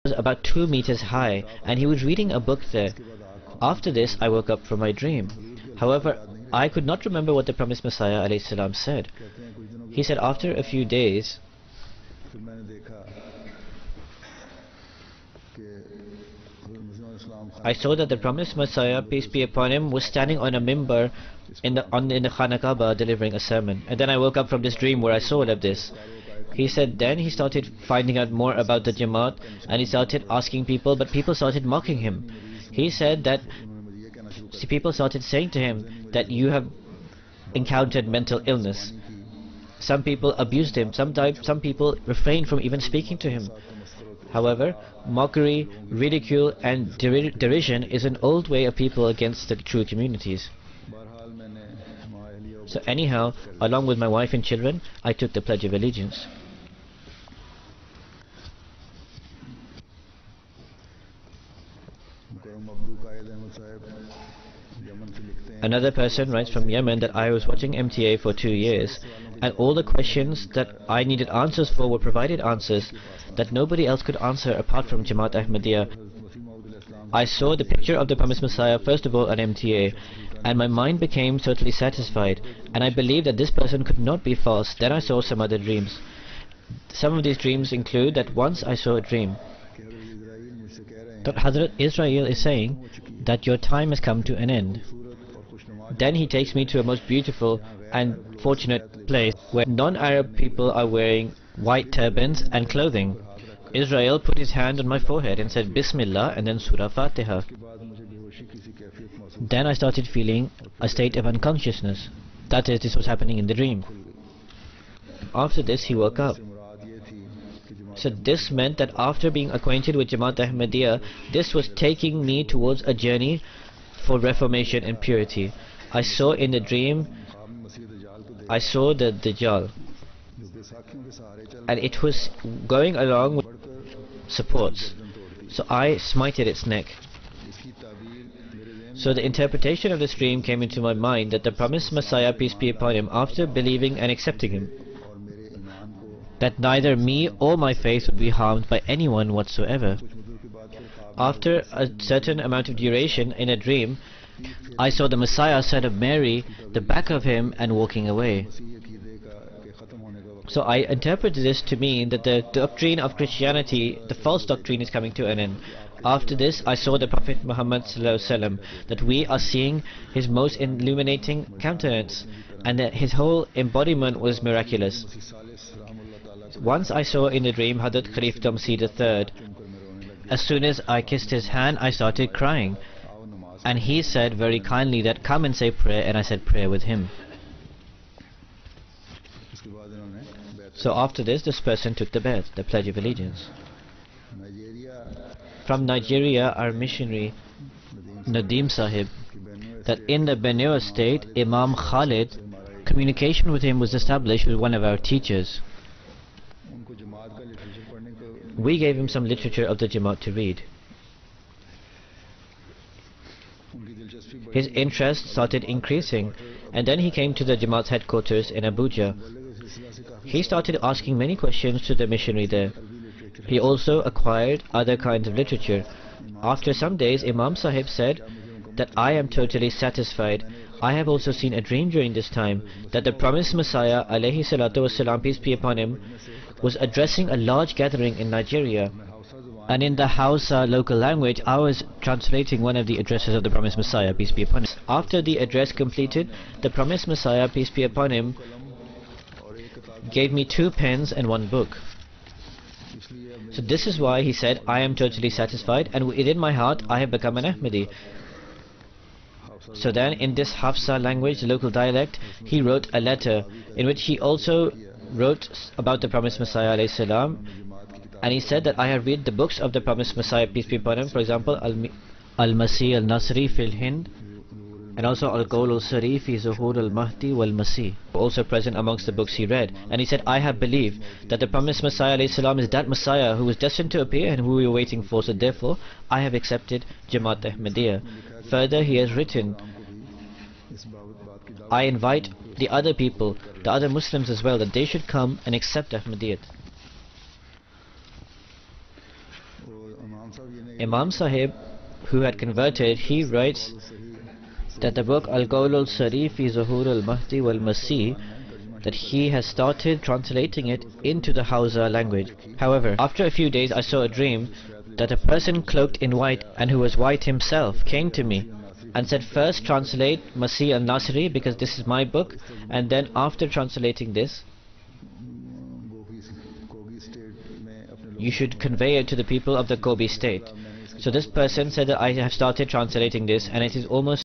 was about 2 meters high, and he was reading a book there. After this, I woke up from my dream. However, I could not remember what the promised Messiah ﷺ said. He said after a few days, I saw that the promised Messiah, peace be upon him, was standing on a mimbar in the Khana Kaaba delivering a sermon. And then I woke up from this dream where I saw all of this. He said then he started finding out more about the Jamaat, and he started asking people, but people started mocking him. He said that people started saying to him that you have encountered mental illness. Some people abused him, some people refrained from even speaking to him. However, mockery, ridicule and derision is an old way of people against the true communities. So anyhow, along with my wife and children, I took the Pledge of Allegiance. Another person writes from Yemen that I was watching MTA for 2 years, and all the questions that I needed answers for were provided answers that nobody else could answer apart from Jamaat Ahmadiyya. I saw the picture of the promised Messiah first of all on MTA, and my mind became totally satisfied, and I believed that this person could not be false. Then I saw some other dreams. Some of these dreams include that once I saw a dream that Hazrat Israel is saying that your time has come to an end. Then he takes me to a most beautiful and fortunate place where non-Arab people are wearing white turbans and clothing. Israel put his hand on my forehead and said Bismillah and then Surah Fatiha. Then I started feeling a state of unconsciousness. That is, this was happening in the dream. After this he woke up. So this meant that after being acquainted with Jamaat Ahmadiyya, this was taking me towards a journey for reformation and purity. I saw in the dream, I saw the Dajjal, and it was going along with supports. So I smited its neck. So the interpretation of this dream came into my mind that the promised Messiah, peace be upon him, after believing and accepting him, that neither me or my faith would be harmed by anyone whatsoever. After a certain amount of duration in a dream, I saw the Messiah, son of Mary, the back of him, and walking away. So I interpreted this to mean that the doctrine of Christianity, the false doctrine, is coming to an end. After this, I saw the Prophet Muhammad ﷺ, that we are seeing his most illuminating countenance, and that his whole embodiment was miraculous. Once I saw in the dream Hazrat Khaleefa Masih III. As soon as I kissed his hand, I started crying. And he said very kindly that come and say prayer, and I said prayer with him. So after this person took the Bai'at, the Pledge of Allegiance. From Nigeria, our missionary Nadeem Sahib, that in the Benue state, Imam Khalid, communication with him was established with one of our teachers. We gave him some literature of the Jamaat to read. His interest started increasing, and then he came to the Jamaat's headquarters in Abuja. He started asking many questions to the missionary there. He also acquired other kinds of literature. After some days, Imam Sahib said that I am totally satisfied. I have also seen a dream during this time that the promised Messiah, alayhi salatu wasalam, peace be upon him, was addressing a large gathering in Nigeria. And in the Hausa local language, I was translating one of the addresses of the promised Messiah, peace be upon him. After the address completed, the promised Messiah, peace be upon him, gave me 2 pens and 1 book. So this is why he said, I am totally satisfied, and within my heart I have become an Ahmadi. So then in this Hausa language, the local dialect, he wrote a letter in which he also wrote about the promised Messiah alayhi salam, and he said that I have read the books of the promised Messiah, peace be upon him, for example Al-Masih al-Nasri fil Hind, and also Al-Qawl al-Sari fi Zuhur al-Mahdi wal-Masih, also present amongst the books he read. And he said, I have believed that the promised Messiah alayhi salam is that Messiah who was destined to appear and who we were waiting for, so therefore I have accepted Jamaat Ahmadiyya. Further, he has written, I invite the other people, the other Muslims as well, that they should come and accept Ahmadiyyat. Imam Sahib, who had converted, he writes that the book Al-Qawl al-Sarif fi Zuhur al-Mahdi wal-Masih, that he has started translating it into the Hausa language. However, after a few days I saw a dream that a person cloaked in white and who was white himself came to me and said, first translate Masih al-Nasri because this is my book, and then after translating this you should convey it to the people of the Kobe state. So this person said that I have started translating this and it is almost